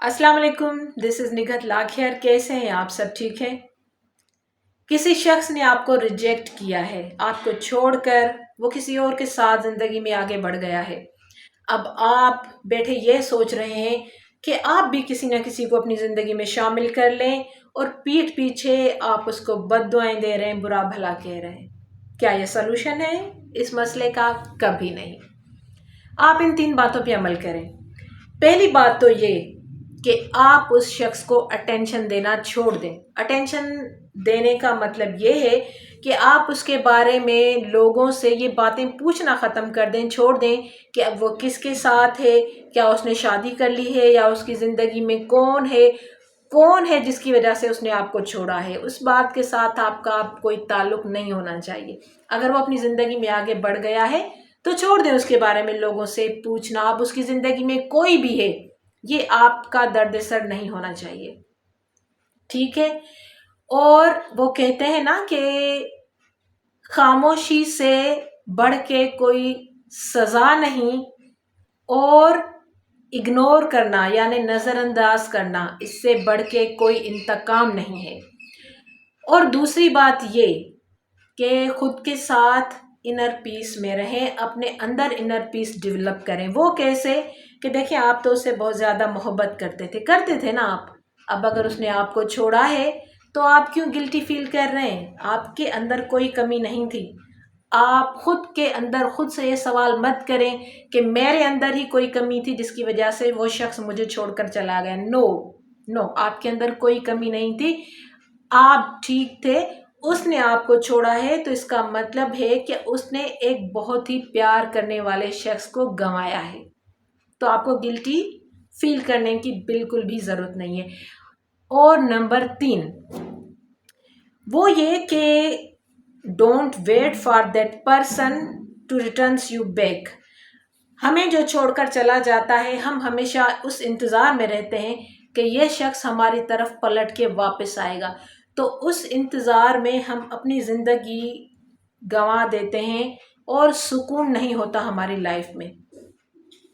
अस्सलाम वालेकुम, this is निगत लाखियर। कैसे हैं आप सब? ठीक है। किसी शख्स ने आपको रिजेक्ट किया है, आपको छोड़कर वो किसी और के साथ ज़िंदगी में आगे बढ़ गया है। अब आप बैठे ये सोच रहे हैं कि आप भी किसी न किसी को अपनी ज़िंदगी में शामिल कर लें और पीठ पीछे आप उसको बद्दुआएं दे रहे हैं, बुरा भला कह रहे हैं। क्या ये सलूशन है इस मसले का? कभी नहीं। आप इन 3 बातों पे अमल करें। पहली बात तो ये कि आप उस शख्स को अटेंशन देना छोड़ दें। अटेंशन देने का मतलब ये है कि आप उसके बारे में लोगों से ये बातें पूछना ख़त्म कर दें, छोड़ दें कि अब वो किसके साथ है, क्या उसने शादी कर ली है, या उसकी ज़िंदगी में कौन है जिसकी वजह से उसने आपको छोड़ा है। उस बात के साथ आपका कोई ताल्लुक़ नहीं होना चाहिए। अगर वो अपनी ज़िंदगी में आगे बढ़ गया है तो छोड़ दें उसके बारे में लोगों से पूछना। अब उसकी ज़िंदगी में कोई भी है, ये आपका दर्द-सर नहीं होना चाहिए, ठीक है। और वो कहते हैं ना कि खामोशी से बढ़ के कोई सज़ा नहीं, और इग्नोर करना यानी नज़रअंदाज करना, इससे बढ़ के कोई इंतकाम नहीं है। और दूसरी बात ये कि खुद के साथ इनर पीस में रहें, अपने अंदर इनर पीस डेवलप करें। वो कैसे? कि देखिए, आप तो उससे बहुत ज़्यादा मोहब्बत करते थे ना आप। अब अगर उसने आपको छोड़ा है तो आप क्यों गिल्टी फील कर रहे हैं? आपके अंदर कोई कमी नहीं थी। आप खुद के अंदर खुद से ये सवाल मत करें कि मेरे अंदर ही कोई कमी थी जिसकी वजह से वो शख्स मुझे छोड़कर चला गया। नो नो, आपके अंदर कोई कमी नहीं थी, आप ठीक थे। उसने आपको छोड़ा है तो इसका मतलब है कि उसने एक बहुत ही प्यार करने वाले शख्स को गंवाया है। तो आपको गिल्टी फील करने की बिल्कुल भी ज़रूरत नहीं है। और नंबर 3 वो ये कि don't wait for that person to returns you back. हमें जो छोड़कर चला जाता है, हम हमेशा उस इंतज़ार में रहते हैं कि यह शख्स हमारी तरफ पलट के वापस आएगा। तो उस इंतज़ार में हम अपनी ज़िंदगी गंवा देते हैं और सुकून नहीं होता हमारी लाइफ में।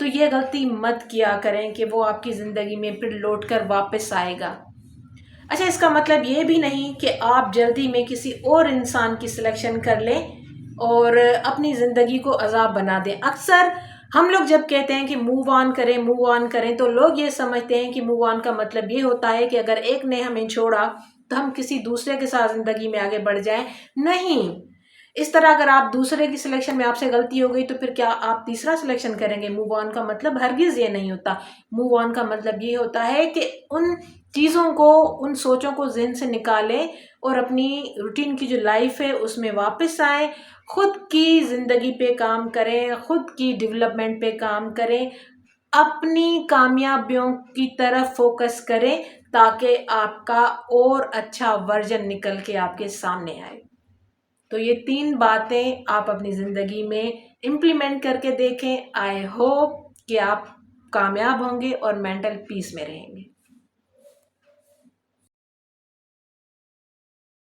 तो ये गलती मत किया करें कि वो आपकी ज़िंदगी में फिर लौट कर वापस आएगा। अच्छा, इसका मतलब ये भी नहीं कि आप जल्दी में किसी और इंसान की सिलेक्शन कर लें और अपनी ज़िंदगी को अज़ाब बना दें। अक्सर हम लोग जब कहते हैं कि मूव ऑन करें, तो लोग ये समझते हैं कि मूव ऑन का मतलब ये होता है कि अगर एक ने हमें छोड़ा तो हम किसी दूसरे के साथ ज़िंदगी में आगे बढ़ जाएं। नहीं, इस तरह अगर आप दूसरे की सिलेक्शन में आपसे गलती हो गई तो फिर क्या आप तीसरा सिलेक्शन करेंगे? मूव ऑन का मतलब हरगिज़ ये नहीं होता। मूव ऑन का मतलब ये होता है कि उन चीज़ों को, उन सोचों को ज़हन से निकालें और अपनी रूटीन की जो लाइफ है उसमें वापस आएँ, खुद की ज़िंदगी पे काम करें, खुद की डेवलपमेंट पे काम करें, अपनी कामयाबियों की तरफ फोकस करें ताकि आपका और अच्छा वर्जन निकल के आपके सामने आए। तो ये 3 बातें आप अपनी ज़िंदगी में इम्प्लीमेंट करके देखें। आई होप कि आप कामयाब होंगे और मेंटल पीस में रहेंगे।